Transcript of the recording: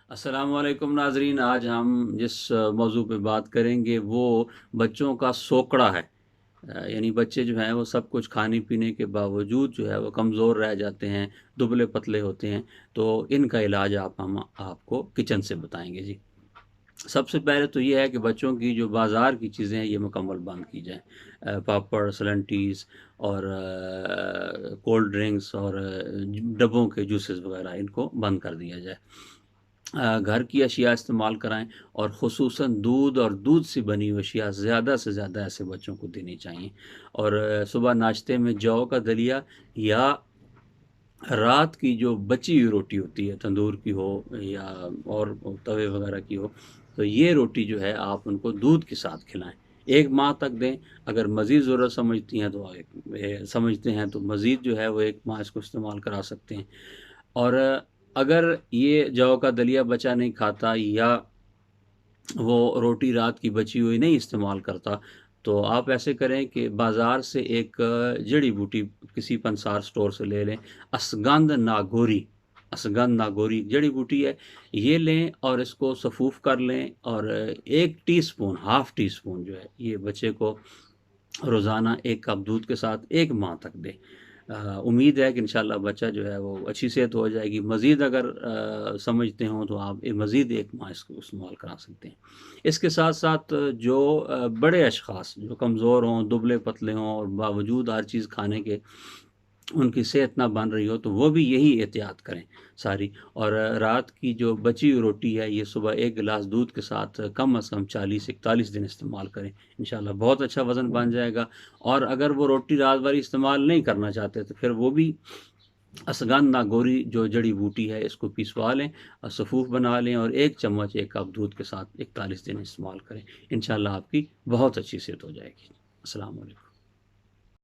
अस्सलामुअलैकुम नाज़रीन। आज हम जिस मौजू पे बात करेंगे वो बच्चों का सोकड़ा है। यानी बच्चे जो हैं वो सब कुछ खाने पीने के बावजूद जो है वो कमज़ोर रह जाते हैं, दुबले पतले होते हैं। तो इनका इलाज हम आपको किचन से बताएंगे जी। सबसे पहले तो ये है कि बच्चों की जो बाज़ार की चीज़ें हैं ये मुकम्मल बंद की जाएँ। पापड़, सलंटीज़ और कोल्ड ड्रिंक्स और डब्बों के जूसेस वग़ैरह इनको बंद कर दिया जाए। घर की अशिया इस्तेमाल कराएँ और ख़ुसूसन दूध और दूध से बनी हुई अशिया ज़्यादा से ज़्यादा ऐसे बच्चों को देनी चाहिए। और सुबह नाश्ते में जौ का दलिया या रात की जो बची हुई रोटी होती है, तंदूर की हो या और तवे वगैरह की हो, तो ये रोटी जो है आप उनको दूध के साथ खिलाएँ। 1 माह तक दें। अगर मज़ीद ज़रूरत समझती हैं तो समझते हैं तो मज़ीद जो है वो 1 माह इसको इस्तेमाल करा सकते हैं। और अगर ये जौ का दलिया बच्चा नहीं खाता या वो रोटी रात की बची हुई नहीं इस्तेमाल करता, तो आप ऐसे करें कि बाज़ार से एक जड़ी बूटी किसी पंसार स्टोर से ले लें। अश्वगंध नागौरी जड़ी बूटी है, ये लें और इसको सफ़ूफ़ कर लें और 1 टीस्पून, हाफ़ टी स्पून जो है ये बच्चे को रोज़ाना 1 कप दूध के साथ 1 माह तक दें। उम्मीद है कि इंशाअल्लाह बच्चा जो है वो अच्छी सेहत हो जाएगी। मज़ीद अगर समझते हों तो आप मज़ीद 1 माह इसको इस्तेमाल करा सकते हैं। इसके साथ-साथ जो बड़े अशख़ास जो कमज़ोर हों, दुबले-पतले हों और बावजूद हर चीज़ खाने के उनकी सेहत ना बन रही हो, तो वो भी यही एहतियात करें सारी। और रात की जो बची हुई रोटी है ये सुबह 1 गिलास दूध के साथ कम से कम 40-41 दिन इस्तेमाल करें। इंशाअल्लाह बहुत अच्छा वज़न बन जाएगा। और अगर वो रोटी रात भर इस्तेमाल नहीं करना चाहते तो फिर वो भी अश्वगंध नागौरी जो जड़ी बूटी है इसको पिसवा लें और सफ़ूफ़ बना लें और 1 चम्मच 1 कप दूध के साथ 41 दिन इस्तेमाल करें। इंशाअल्लाह आपकी बहुत अच्छी सेहत हो जाएगी। अस्सलाम वालेकुम।